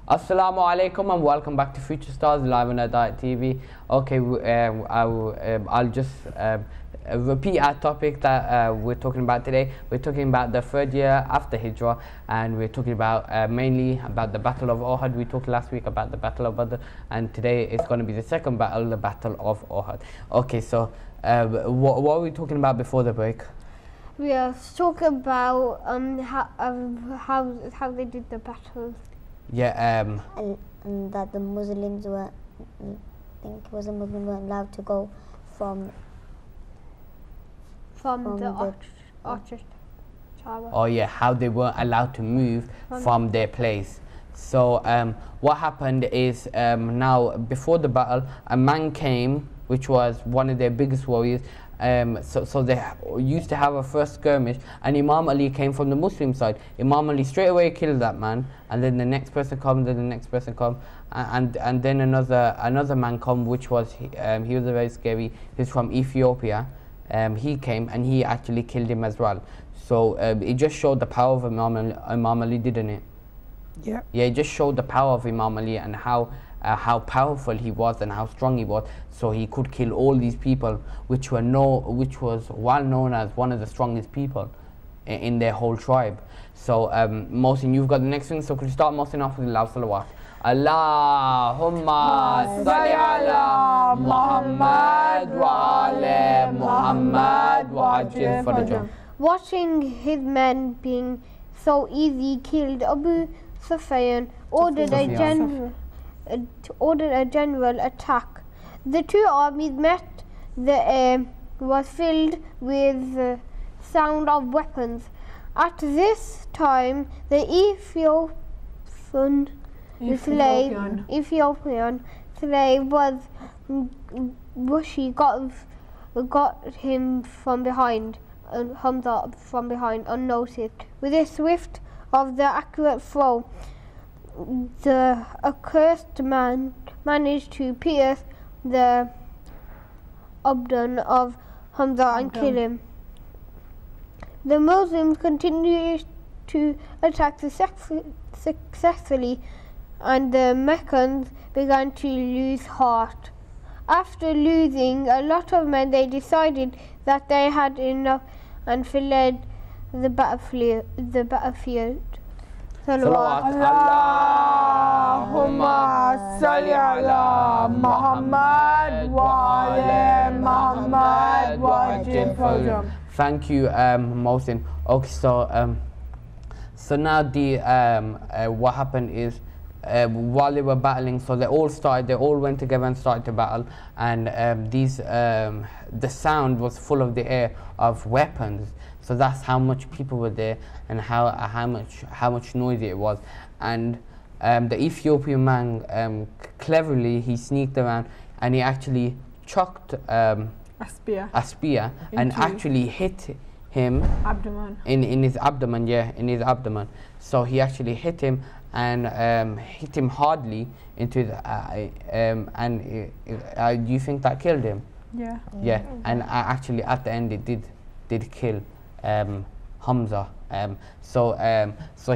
Assalamu alaikum and welcome back to Future Stars live on Hidayat TV. Okay, I'll just repeat our topic that we're talking about today. We're talking about the third year after Hijrah, and we're talking about mainly about the Battle of Uhud. We talked last week about the Battle of Badr, and today it's going to be the second battle, the Battle of Uhud. Okay, so what were we talking about before the break? We are talking about how they did the battles. Yeah. And that the Muslims were, I think it was a Muslim, weren't allowed to go from the Archer Tower. Oh yeah, how they weren't allowed to move from their place. So what happened is now before the battle, a man came, which was one of their biggest warriors. So they used to have a first skirmish, and Imam Ali came from the Muslim side. Imam Ali straight away killed that man, and then the next person come, then the next person come, and then another man come, which was he was very scary. He's from Ethiopia. He came and he actually killed him as well. So it just showed the power of Imam Ali, didn't it? Yeah. Yeah, it just showed the power of Imam Ali and how powerful he was and how strong he was. So he could kill all these people, which was well known as one of the strongest people in their whole tribe. So Mohsin, you've got the next thing. So could you start Mohsin off with loud salawat? Allahumma salli ala Muhammad wa ala Muhammad wa ajil farajah. Watching his men being so easy killed, Abu Sufyan ordered a general attack. The two armies met. The air was filled with the sound of weapons. At this time, the Ethiopian slave was Bushi got him from behind, and Hamza from behind unnoticed. With a swift of the accurate throw, the accursed man managed to pierce the abdomen of Hamza and kill him. The Muslims continued to attack successfully, and the Meccans began to lose heart. After losing a lot of men, they decided that they had enough and fled the battlefield. Salawat. Allahumma salli ala Muhammad wa ala Muhammad wa ajil farajah. Thank you, Mohsin. Okay, so now what happened is while they were battling, so they all went together and started to battle, and the sound was full of the air of weapons. So that's how much people were there and how much noisy it was. And the Ethiopian man cleverly he sneaked around and he actually chucked a spear and actually hit him in his abdomen. Yeah, in his abdomen. So he actually hit him and hit him hardly into the do you think that killed him? Yeah. Yeah, and actually at the end it did kill Hamza. So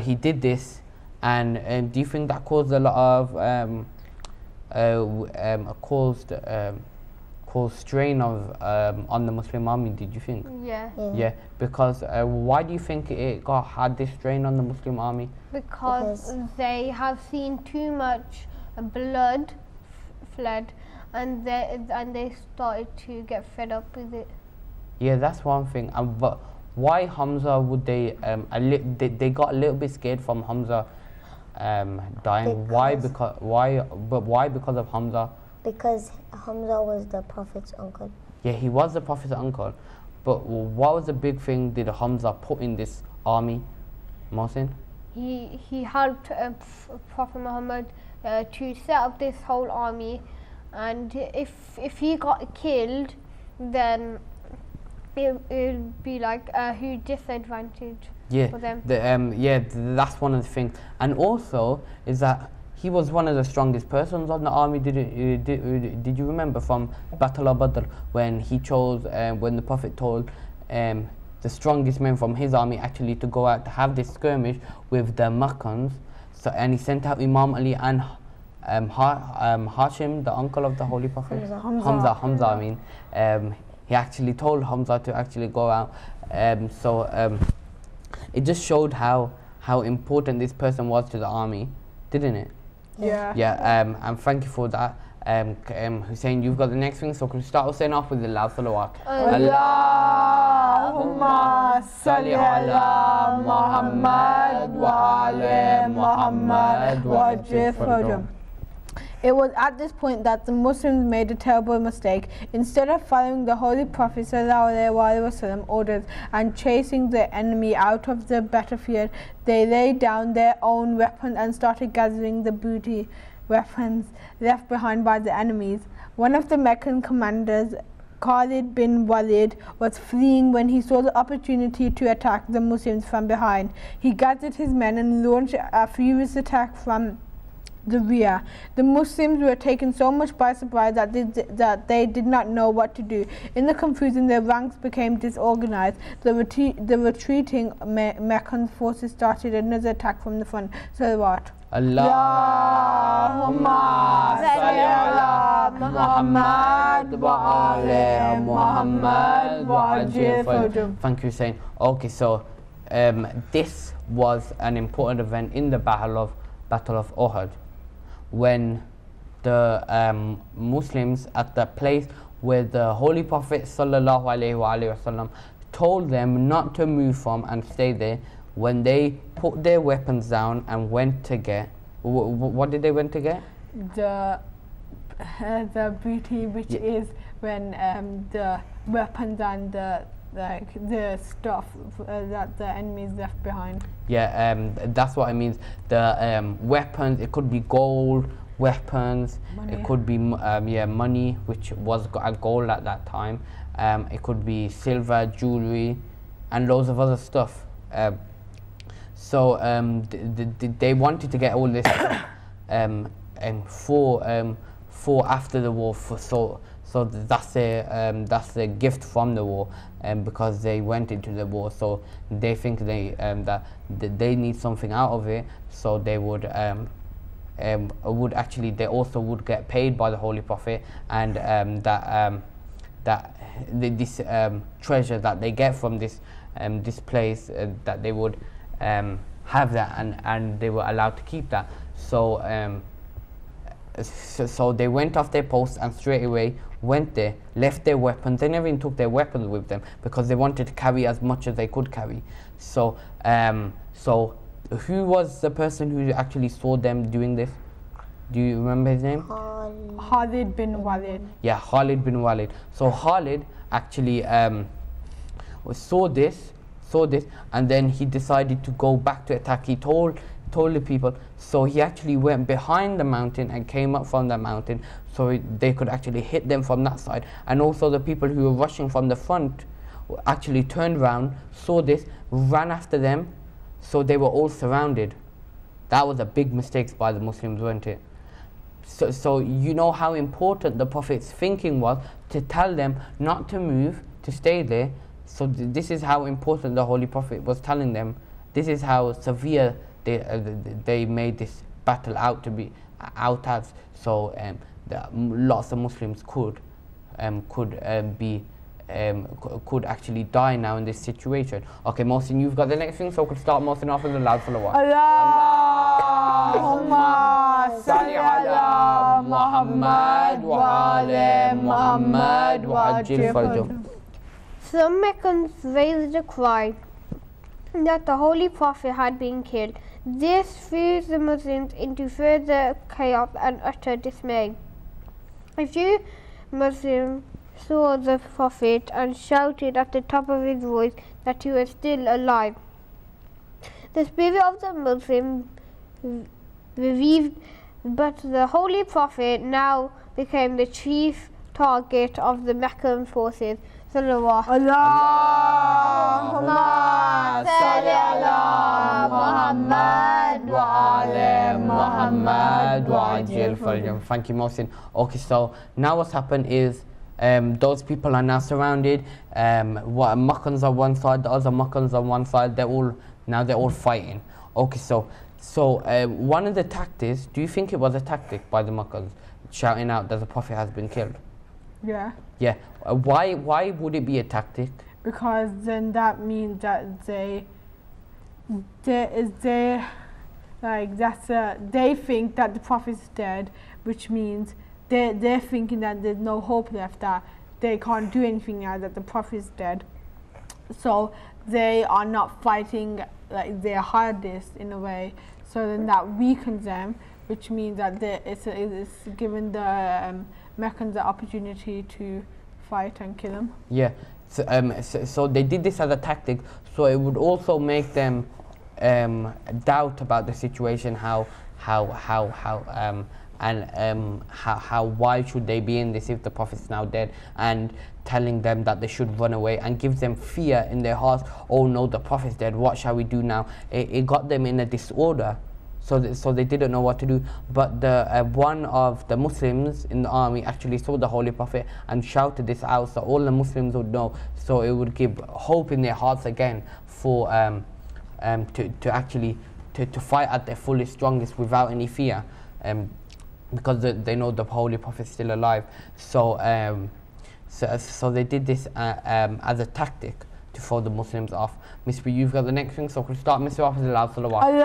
he did this, and do you think that caused a lot of caused strain of on the Muslim army? Did you think? Yeah. Because why do you think it had this strain on the Muslim army? Because they have seen too much blood fled, and they started to get fed up with it. Yeah, that's one thing. But why Hamza would they got a little bit scared from Hamza dying? Why because of Hamza? Because Hamza was the Prophet's uncle. Yeah, he was the Prophet's uncle. But what was the big thing did Hamza put in this army, Mohsin? He helped Prophet Muhammad to set up this whole army, and if he got killed, then it would be like a huge disadvantage for them. That's one of the things. And also is that he was one of the strongest persons on the army. Did you remember from Battle of Badr when he chose when the Prophet told the strongest men from his army actually to go out to have this skirmish with the Meccans? So and he sent out Imam Ali and Hashim, the uncle of the Holy Prophet. Hamza. I mean, he actually told Hamza to actually go out. It just showed how important this person was to the army, didn't it? Yeah. Yeah. And thank you for that. Hussein, you've got the next thing, so can we start Hussein off with the loud salawat? Allahumma salli ala Muhammad wa ala Muhammad wa ajil farajahum. It was at this point that the Muslims made a terrible mistake. Instead of following the Holy Prophet ﷺ orders and chasing the enemy out of the battlefield, they laid down their own weapons and started gathering the booty weapons left behind by the enemies. One of the Meccan commanders, Khalid bin Walid, was fleeing when he saw the opportunity to attack the Muslims from behind. He gathered his men and launched a furious attack from the rear. The Muslims were taken so much by surprise that they did not know what to do. In the confusion, their ranks became disorganized. The retreating Meccan forces started another attack from the front. Salawat. Allahumma salli ala Muhammad wa ala Muhammad wa ajil farajahum. Thank you, Hussein. Okay, so this was an important event in the Battle of Uhud, when the Muslims at the place where the Holy Prophet sallallahu alaihi wasallam told them not to move from and stay there, when they put their weapons down and went to get, what did they went to get? The booty, which is when the weapons and the stuff that the enemies left behind. Yeah, that's what it means. The weapons, it could be gold weapons, Money. It could be money, which was a gold at that time. It could be silver, jewelry, and loads of other stuff. They wanted to get all this stuff for after the war. So that's a gift from the war, because they went into the war. So they think that they need something out of it. So they would actually, they also would get paid by the Holy Prophet, and this treasure that they get from this place, that they would have that, and they were allowed to keep that. So they went off their post and straight away went there, left their weapons. They never even took their weapons with them because they wanted to carry as much as they could carry. So who was the person who actually saw them doing this? Do you remember his name? Khalid bin Walid. Yeah, Khalid bin Walid. So Khalid actually saw this, and then he decided to go back to attack. He told the people, so he actually went behind the mountain and came up from the mountain, so they could actually hit them from that side. And also the people who were rushing from the front actually turned around, saw this, ran after them, so they were all surrounded. That was a big mistake by the Muslims, weren't it? So you know how important the Prophet's thinking was to tell them not to move, to stay there. So this is how important the Holy Prophet was telling them. This is how severe they made this battle out as. So lots of Muslims could actually die now in this situation. Okay, Mohsin, you've got the next thing, so we could start Mohsin off with the loud salawat. Allahumma salli ala Muhammad wa ala Muhammad wa ajil farajahum. Some Meccans raised a cry that the Holy Prophet had been killed. This threw the Muslims into further chaos and utter dismay. A few Muslims saw the Prophet and shouted at the top of his voice that he was still alive. The spirit of the Muslims revived, but the Holy Prophet now became the chief target of the Meccan forces. Salawat. Allahumma salli ala Muhammad wa ala Muhammad wa ajil farajahum. Thank you, Mohsin. Okay, so now what's happened is those people are now surrounded. Meccans on one side, the other Meccans on one side. They're all fighting. Okay, so So one of the tactics, do you think it was a tactic by the Makkahs, shouting out that the Prophet has been killed? Yeah. Yeah. Why would it be a tactic? Because then that means that they think that the Prophet is dead, which means they're thinking that there's no hope left, that they can't do anything now that the Prophet is dead. So they are not fighting like their hardest in a way. So then that weakens them, which means that it's given the Meccans the opportunity to fight and kill them. Yeah. So they did this as a tactic. So it would also make them doubt about the situation. Why should they be in this if the Prophet's now dead, and telling them that they should run away, and gives them fear in their hearts. Oh no, the Prophet's dead, what shall we do now? It got them in a disorder, so they didn't know what to do. But one of the Muslims in the army actually saw the Holy Prophet and shouted this out, so all the Muslims would know, so it would give hope in their hearts again for to actually fight at their fullest, strongest without any fear, because they know the Holy Prophet is still alive. So they did this as a tactic to throw the Muslims off. Miss B, you've got the next thing, so we'll start. Mr. Officer, salawat. Allahumma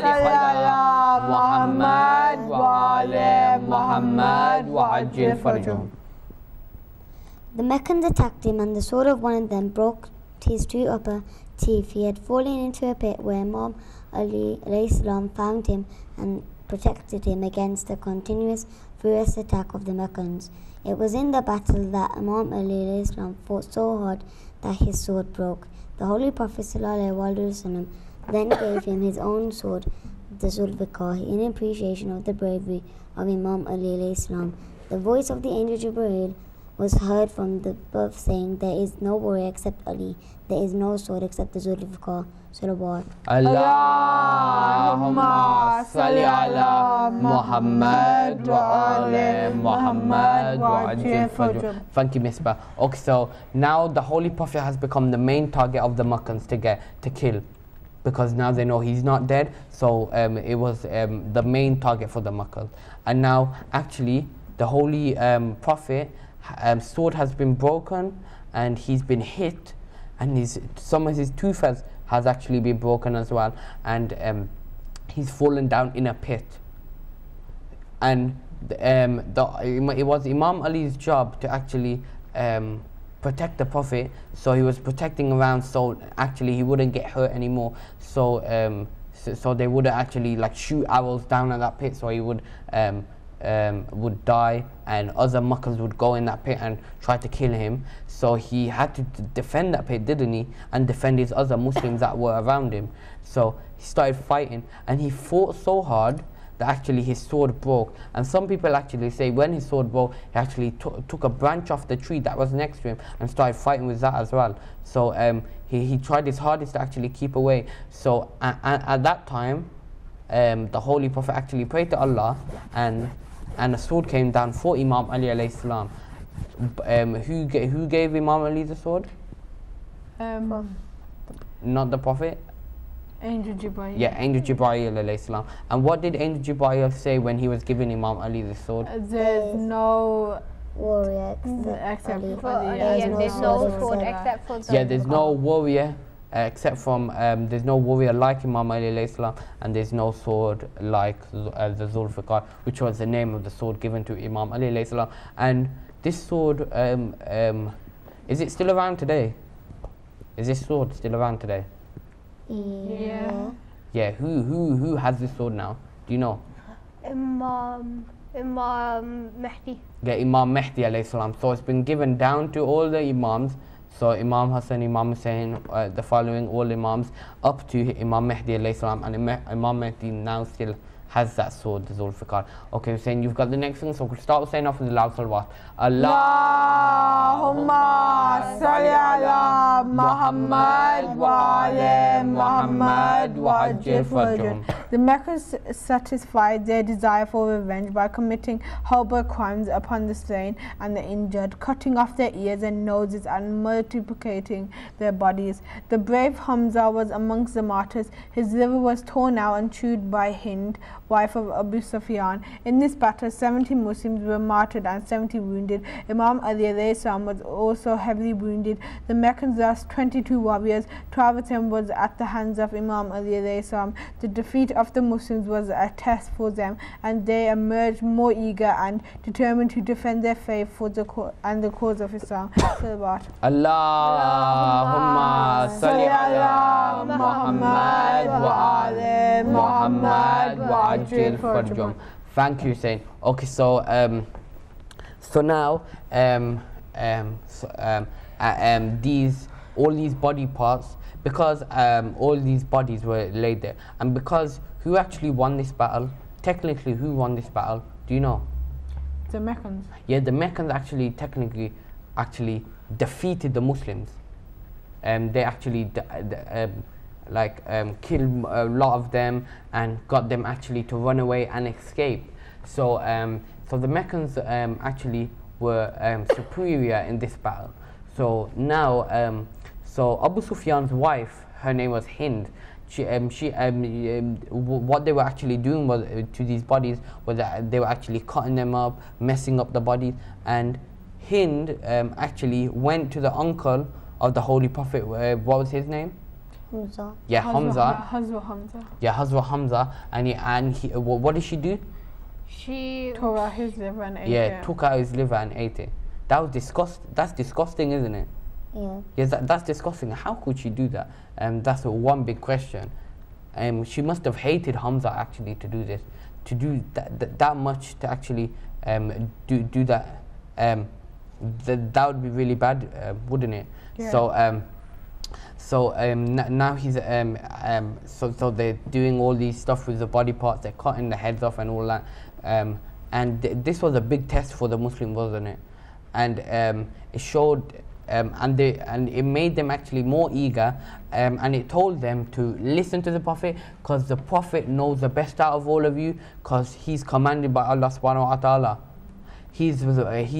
salli ala Muhammad wa ala Muhammad wa ajil farjahum. The Meccans attacked him, and the sword of one of them broke his two upper teeth. He had fallen into a pit where Imam Ali alayhi salam found him and protected him against the continuous furious attack of the Meccans. It was in the battle that Imam Ali alayhi salam fought so hard that his sword broke. The Holy Prophet sallallahu alaihi wasallam then gave him his own sword, the Zulfiqar, in appreciation of the bravery of Imam Ali alayhi salam. The voice of the angel Jibreel was heard from the above saying, "There is no warrior except Ali. There is no sword except the Zulfiqar." Salawat. Allahumma salli ala Muhammad wa ala Muhammad wa ajil farjahum. Thank you, Misbah. Okay, so now the Holy Prophet has become the main target of the Meccans to kill, because now they know he's not dead. So it was the main target for the Meccans. And now actually the Holy Prophet sword has been broken, and he's been hit, and some of his tooth has actually been broken as well, and he's fallen down in a pit. And it was Imam Ali's job to actually protect the Prophet, so he was protecting around, so actually he wouldn't get hurt anymore. So they would actually like shoot arrows down at that pit, so he would die, and other Meccans would go in that pit and try to kill him. So he had to defend that pit, didn't he? And defend his other Muslims that were around him. So he started fighting, and he fought so hard that actually his sword broke. And some people actually say when his sword broke, he actually took a branch off the tree that was next to him and started fighting with that as well. So he tried his hardest to actually keep away. So at that time, the Holy Prophet actually prayed to Allah, and a sword came down for Imam Ali alayhi salam. Who gave Imam Ali the sword? Not the Prophet? Angel Jibreel. Yeah, Angel Jibreel alayhi salam. And what did Angel Jibreel say when he was giving Imam Ali the sword? There's no warrior except Ali. For Ali, and there's no sword except for Yeah, there's no warrior except from there's no warrior like Imam Ali alayhi salam, and there's no sword like the Zulfiqar, which was the name of the sword given to Imam Ali alayhi salam. And this sword, is it still around today? Is this sword still around today? Yeah. Yeah. Who has this sword now? Do you know? Imam Mahdi. Yeah, Imam Mahdi alayhi salam. So it's been given down to all the Imams. So Imam Hassan, Imam Hussein, the following all Imams up to Imam Mahdi alayhi salam, and Imam Mahdi now still has that sword, the Zulfiqar. Okay, Hussein, you've got the next thing, so we'll start saying off with the loud salawat. Allahumma salli ala Muhammad wa ala Muhammad wa ajil farjahum. The Meccans satisfied their desire for revenge by committing horrible crimes upon the slain and the injured, cutting off their ears and noses and multiplicating their bodies. The brave Hamza was amongst the martyrs. His liver was torn out and chewed by Hind, wife of Abu Sufyan. In this battle, 70 Muslims were martyred and 70 wounded. Imam Ali alayhi salam was also heavily wounded. The Meccans lost 22 warriors. 12 of them was at the hands of Imam Ali alayhi salam. The defeat of the Muslims was a test for them, and they emerged more eager and determined to defend their faith for the and the cause of Islam. Salawat. Allahumma salli ala Muhammad wa ala Muhammad wa ajil farjahum. Thank you, Hussein. Okay, so now all these body parts, because all these bodies were laid there, and because who actually won this battle? Technically, who won this battle? Do you know? The Meccans. Yeah, the Meccans actually defeated the Muslims. They actually killed a lot of them and got them actually to run away and escape. So the Meccans actually were superior in this battle. So now, so Abu Sufyan's wife, her name was Hind. What they were actually doing was to these bodies was that they were actually cutting them up, messing up the bodies. And Hind actually went to the uncle of the Holy Prophet. What was his name? Hamza. Yeah, Hamza. Hazra Hamza. Yeah, Hazra Hamza. And he, what did she do? She tore out his liver and ate it. Yeah, took out his liver and ate it. That was that's disgusting, isn't it? Yeah. Yes, that's disgusting. How could she do that? That's one big question. She must have hated Hamza actually to do this, to do that much, to actually do that. That would be really bad, wouldn't it? Yeah. Now he's so they're doing all these stuff with the body parts. They're cutting the heads off and all that. And this was a big test for the Muslims, wasn't it? And it showed. And it made them actually more eager, and it told them to listen to the Prophet, because the Prophet knows the best out of all of you, because he's commanded by Allah subhanahu wa ta'ala. He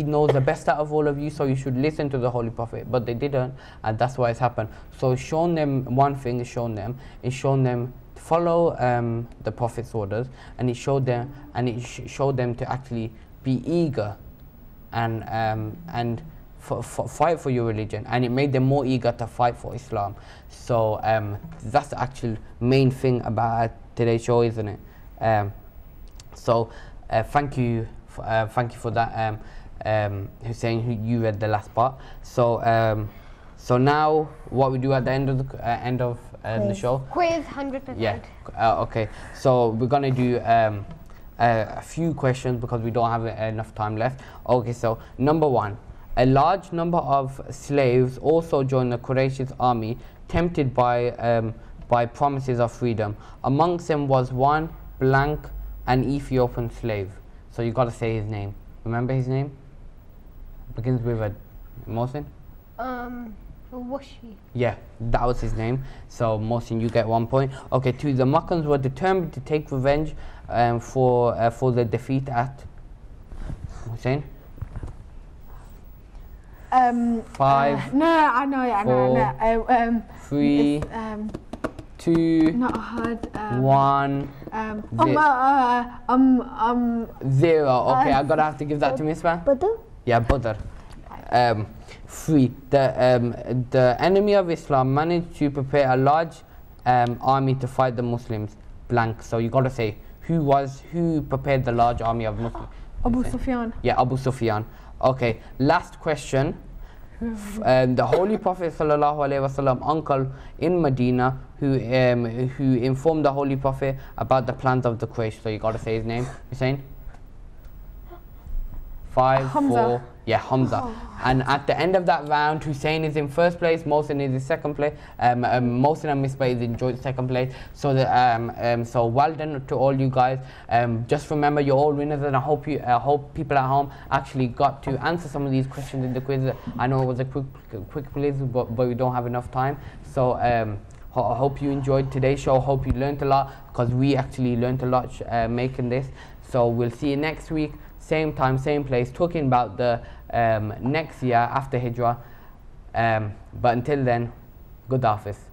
knows the best out of all of you, so you should listen to the Holy Prophet. But they didn't, and that's why it's happened. So it's shown them one thing. It's shown them to follow the Prophet's orders, and it showed them to actually be eager and fight for your religion, and it made them more eager to fight for Islam. So that's the actual main thing about today's show, isn't it? Thank you for that, Hussein. You read the last part. So now what we do at the end of the show? quiz 100%. Yeah. Okay. So we're gonna do a few questions because we don't have enough time left. Okay. So number 1. A large number of slaves also joined the Quraysh's army, tempted by promises of freedom. Amongst them was one blank, an Ethiopian slave. So you got to say his name. Remember his name? Begins with a Mohsin? Washi. Yeah, that was his name. So Mohsin, you get 1 point. Okay, 2. The Meccans were determined to take revenge for the defeat at Hussein. 5. No, I know. 3. 2. Not hard. 1. 0. Okay, I'm gonna have to give that to Miss Van. Badr? Yeah, Badr. 3. The enemy of Islam managed to prepare a large army to fight the Muslims. Blank. So you gotta say who prepared the large army of Muslims. Abu Sufyan. Yeah, Abu Sufyan. Okay, last question. The Holy Prophet sallallahu alaihi wasallam uncle in Medina who informed the Holy Prophet about the plans of the Quraysh. So you got to say his name. Hussein. 5, Hamza. 4. Yeah, Hamza. And at the end of that round, Hussein is in first place, Mohsin is in second place, Mohsin and Misbah is in joint second place. So so well done to all you guys. Just remember, you're all winners, and I hope people at home actually got to answer some of these questions in the quiz. I know it was a quick quiz, but we don't have enough time. So I hope you enjoyed today's show. Hope you learned a lot, because we actually learned a lot making this. So we'll see you next week, same time, same place, talking about the next year after Hijrah. But until then, good Hafiz.